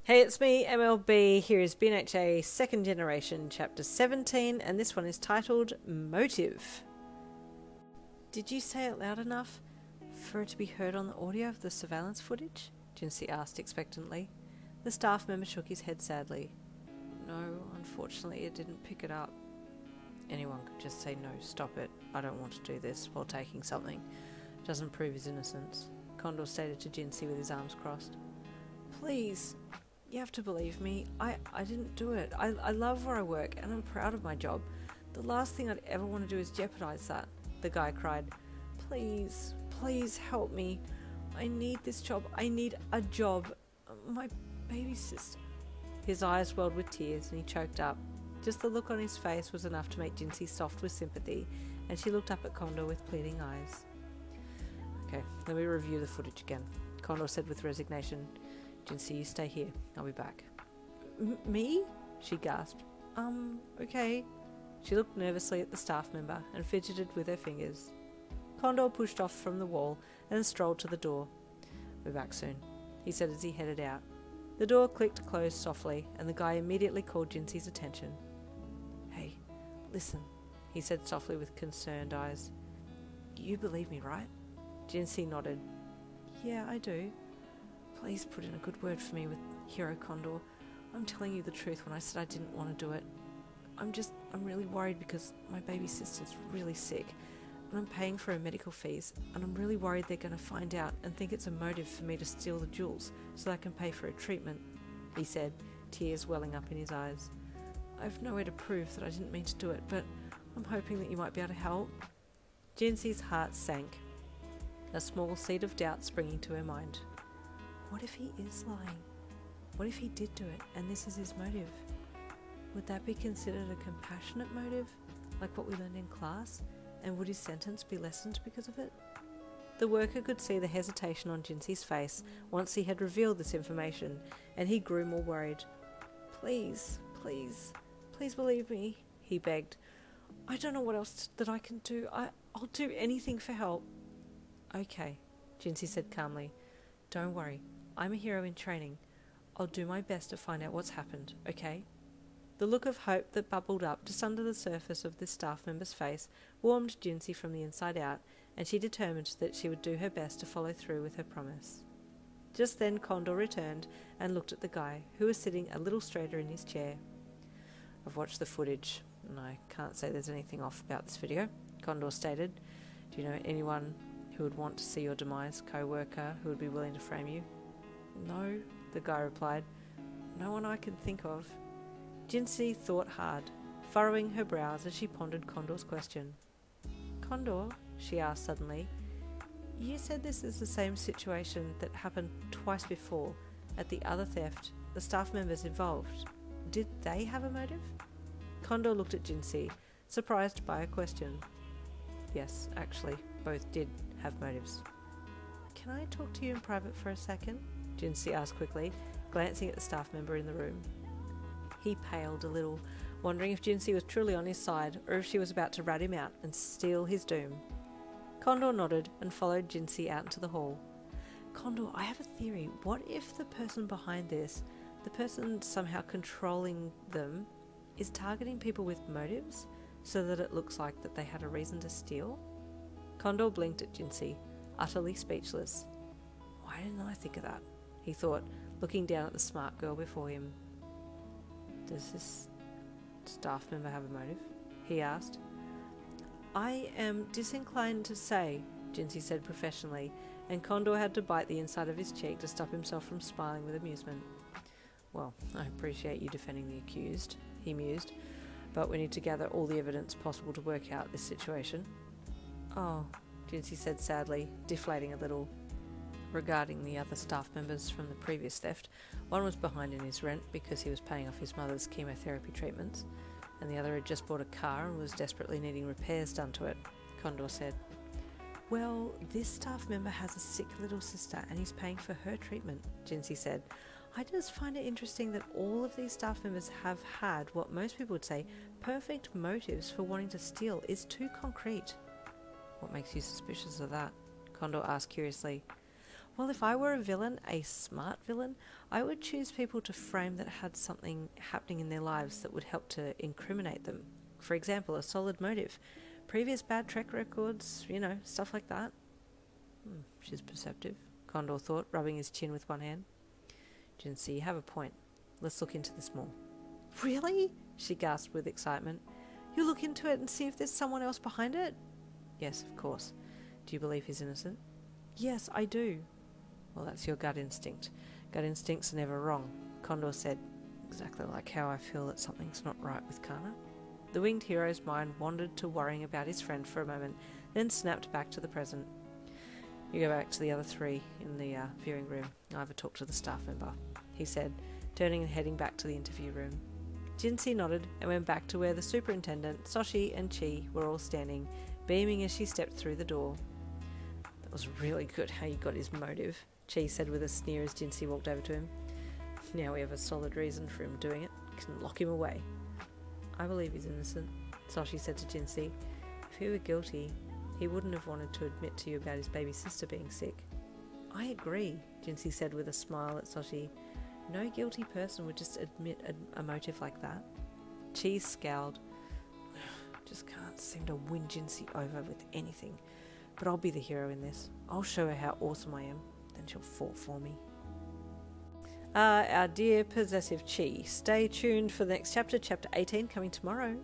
Hey, it's me, MLB. Here is BNHA Second Generation, Chapter 17, and this one is titled Motive. Did you say it loud enough for it to be heard on the audio of the surveillance footage? Jinsei asked expectantly. The staff member shook his head sadly. No, unfortunately it didn't pick it up. Anyone could just say no, stop it, I don't want to do this, while taking something. Doesn't prove his innocence. Condor stated to Jinsei with his arms crossed. Please. You have to believe me. I didn't do it. I love where I work and I'm proud of my job. The last thing I'd ever want to do is jeopardize that, the guy cried. Please, please help me. I need this job. I need a job. My baby sister. His eyes welled with tears and he choked up. Just the look on his face was enough to make Jinsei soft with sympathy, and she looked up at Condor with pleading eyes. Okay, let me review the footage again, Condor said with resignation. Jinsei, you stay here. I'll be back. Me? She gasped. Okay. She looked nervously at the staff member and fidgeted with her fingers. Condor pushed off from the wall and strolled to the door. We're back soon, he said as he headed out. The door clicked closed softly and the guy immediately called Jinsei's attention. Hey, listen, he said softly with concerned eyes. You believe me, right? Jinsei nodded. Yeah, I do. Please put in a good word for me with Hero Condor. I'm telling you the truth when I said I didn't want to do it. I'm really worried because my baby sister's really sick and I'm paying for her medical fees, and I'm really worried they're going to find out and think it's a motive for me to steal the jewels so that I can pay for her treatment, he said, tears welling up in his eyes. I've nowhere to prove that I didn't mean to do it, but I'm hoping that you might be able to help. Jinsei's heart sank, a small seed of doubt springing to her mind. What if he is lying? What if he did do it and this is his motive? Would that be considered a compassionate motive, like what we learned in class? And would his sentence be lessened because of it? The worker could see the hesitation on Jinsei's face once he had revealed this information, and he grew more worried. Please, please, please believe me, he begged. I don't know what else that I can do. I'll do anything for help. Okay, Jinsei said calmly. Don't worry. I'm a hero in training. I'll do my best to find out what's happened, okay? The look of hope that bubbled up just under the surface of this staff member's face warmed Jinsei from the inside out, and she determined that she would do her best to follow through with her promise. Just then Condor returned and looked at the guy, who was sitting a little straighter in his chair. I've watched the footage, and I can't say there's anything off about this video, Condor stated. Do you know anyone who would want to see your demise, co-worker who would be willing to frame you? No, the guy replied. No one I can think of. Jinsei thought hard, furrowing her brows as she pondered Condor's question. Condor, she asked suddenly, you said this is the same situation that happened twice before. At the other theft, the staff members involved. Did they have a motive? Condor looked at Jinsei, surprised by her question. Yes, actually, both did have motives. Can I talk to you in private for a second? Jinsei asked quickly, glancing at the staff member in the room. He paled a little, wondering if Jinsei was truly on his side or if she was about to rat him out and steal his doom. Condor nodded and followed Jinsei out into the hall. Condor, I have a theory. What if the person behind this, the person somehow controlling them, is targeting people with motives so that it looks like that they had a reason to steal? Condor blinked at Jinsei, utterly speechless. Why didn't I think of that? He thought, looking down at the smart girl before him. Does this staff member have a motive? He asked. I am disinclined to say, Jinsei said professionally, and Condor had to bite the inside of his cheek to stop himself from smiling with amusement. Well, I appreciate you defending the accused, he mused, but we need to gather all the evidence possible to work out this situation. Oh, Jinsei said sadly, deflating a little. Regarding the other staff members from the previous theft, one was behind in his rent because he was paying off his mother's chemotherapy treatments, and the other had just bought a car and was desperately needing repairs done to it, Condor said. Well, this staff member has a sick little sister and he's paying for her treatment, Jinsei said. I just find it interesting that all of these staff members have had what most people would say perfect motives for wanting to steal. Is too concrete. What makes you suspicious of that? Condor asked curiously. Well, if I were a villain, a smart villain, I would choose people to frame that had something happening in their lives that would help to incriminate them. For example, a solid motive. Previous bad track records, stuff like that. She's perceptive, Condor thought, rubbing his chin with one hand. Jinsei, you have a point. Let's look into this more. Really? She gasped with excitement. You'll look into it and see if there's someone else behind it? Yes, of course. Do you believe he's innocent? Yes, I do. Well, that's your gut instinct. Gut instincts are never wrong, Condor said, exactly like how I feel that something's not right with Kana. The winged hero's mind wandered to worrying about his friend for a moment, then snapped back to the present. You go back to the other three in the viewing room. I have a talk to the staff member, he said, turning and heading back to the interview room. Jinsei nodded and went back to where the superintendent, Soshi and Chi were all standing, beaming as she stepped through the door. That was really good how you got his motive, Chi said with a sneer as Jinsei walked over to him. Now we have a solid reason for him doing it. Can lock him away. I believe he's innocent, Soshi said to Jinsei. If he were guilty, he wouldn't have wanted to admit to you about his baby sister being sick. I agree, Jinsei said with a smile at Soshi. No guilty person would just admit a motive like that. Chi scowled. Just can't seem to win Jinsei over with anything. But I'll be the hero in this. I'll show her how awesome I am. Then she'll fall for me. Our dear possessive Chi. Stay tuned for the next chapter, chapter 18, coming tomorrow.